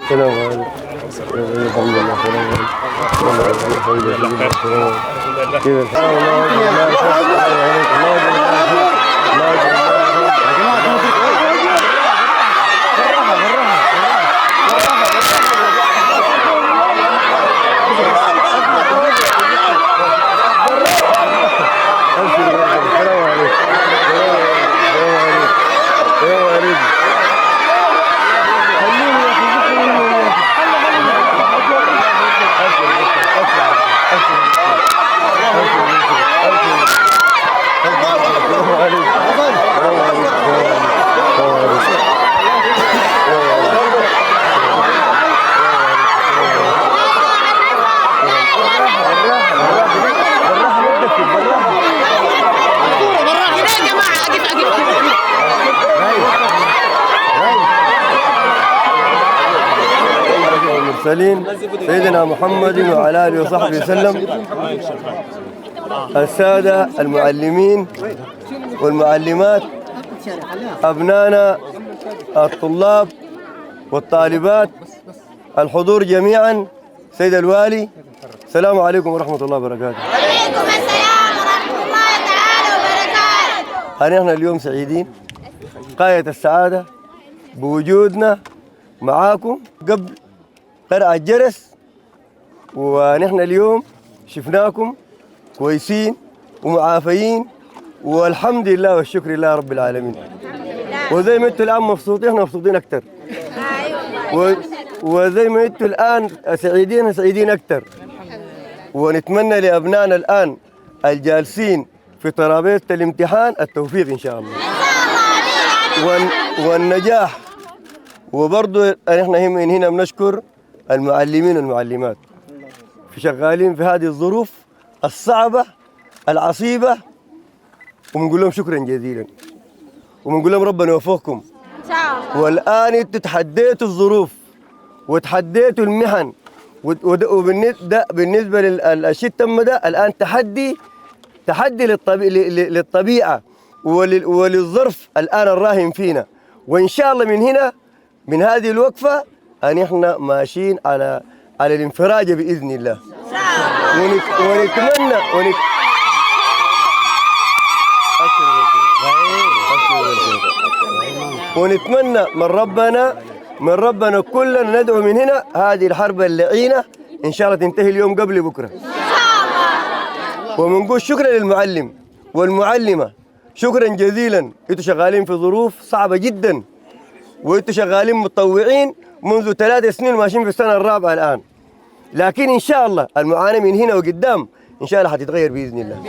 السلام عليكم. الحمد لله. الحمد لله. كيف سيدنا محمد وعلى آله وصحبه وسلم. السادة المعلمين والمعلمات، أبنائنا الطلاب والطالبات، الحضور جميعا، سيد الوالي، السلام عليكم ورحمة الله وبركاته. وعليكم السلام ورحمة الله تعالى وبركاته. نحن اليوم سعيدين غاية السعادة بوجودنا معاكم قبل قرع الجرس، ونحن اليوم شفناكم كويسين ومعافيين والحمد لله والشكر لله رب العالمين. وزي ما انتم الان مبسوطين احنا مبسوطين اكثر، وزي ما انتم الان سعيدين اكثر. ونتمنى لابنائنا الان الجالسين في ترابيزه الامتحان التوفيق ان شاء الله والنجاح. وبرضه احنا من هنا بنشكر المعلمين والمعلمات في شغالين في هذه الظروف الصعبة العصيبة، وبنقول لهم شكرا جزيلا، وبنقول لهم ربنا يوفقكم ان شاء الله. والآن انتوا تحديتوا الظروف وتحديتوا المحن، بالنسبة للشيء تم ده الآن تحدي للطبيعة وللظرف الآن الراهن فينا. وإن شاء الله من هنا من هذه الوقفة أن احنا ماشيين على الانفراجة بإذن الله. ونتمنى من ربنا كلنا ندعو من هنا هذه الحرب اللعينة إن شاء الله تنتهي اليوم قبل بكرة. وبنقول شكرا للمعلم والمعلمة، شكرا جزيلا. انتوا شغالين في ظروف صعبة جدا، وانتوا شغالين متطوعين منذ 3 سنين وماشيين في السنة الرابعة الآن، لكن إن شاء الله المعاناة من هنا وقدام إن شاء الله حتتغير بإذن الله.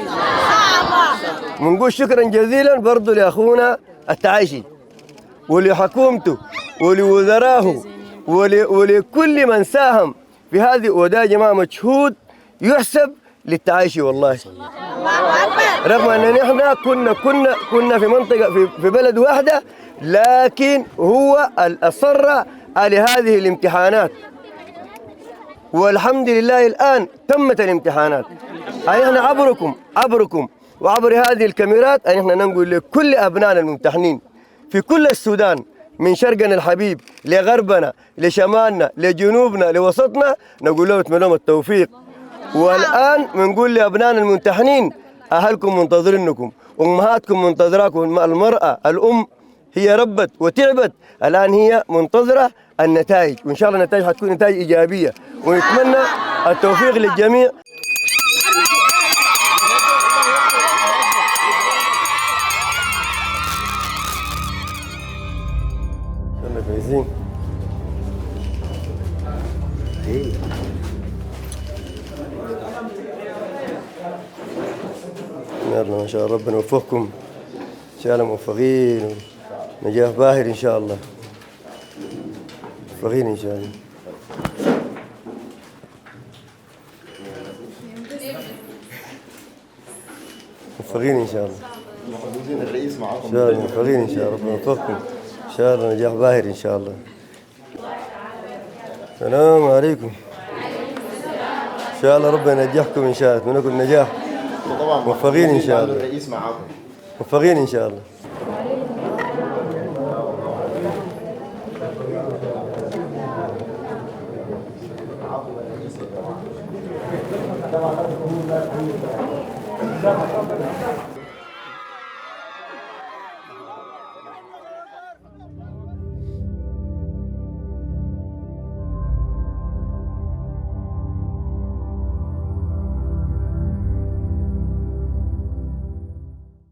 بنقول شكرا جزيلا برضو لأخونا التعايشي ولحكومته ولوزراه ولكل من ساهم في هذه. وده يا جماعة مجهود يحسب للتعايشي والله، رغم أننا نحن كنا في منطقة في بلد واحدة، لكن هو أصر على هذه الامتحانات، والحمد لله الآن تمت الامتحانات. احنا عبركم وعبر هذه الكاميرات احنا نقول لكل أبنائنا الممتحنين في كل السودان، من شرقنا الحبيب لغربنا لشمالنا لجنوبنا لوسطنا، نقول لهم اتمنى لهم التوفيق. والآن بنقول لأبنائنا الممتحنين أهلكم منتظرينكم، أمهاتكم منتظراكم. المرأة الأم هي ربت وتعبت، الآن هي منتظرة النتائج، وإن شاء الله النتائج حتكون نتائج إيجابية، ونتمنى التوفيق للجميع. كويسين. يلا ما شاء الله ربنا يوفقكم ان شاء الله، موفقين ونجاح باهر ان شاء الله، موفقين ان شاء الله. موفقين ان شاء الله. محظوظين الرئيس معاكم ان شاء الله، موفقين ان شاء الله، ربنا يوفقكم ان شاء الله، نجاح باهر ان شاء الله. السلام عليكم. ان شاء الله ربنا ينجحكم ان شاء الله، اتمنى لكم النجاح. طبعا موفقين ان شاء الله. الرئيس معاكم. موفقين ان شاء الله. طبعا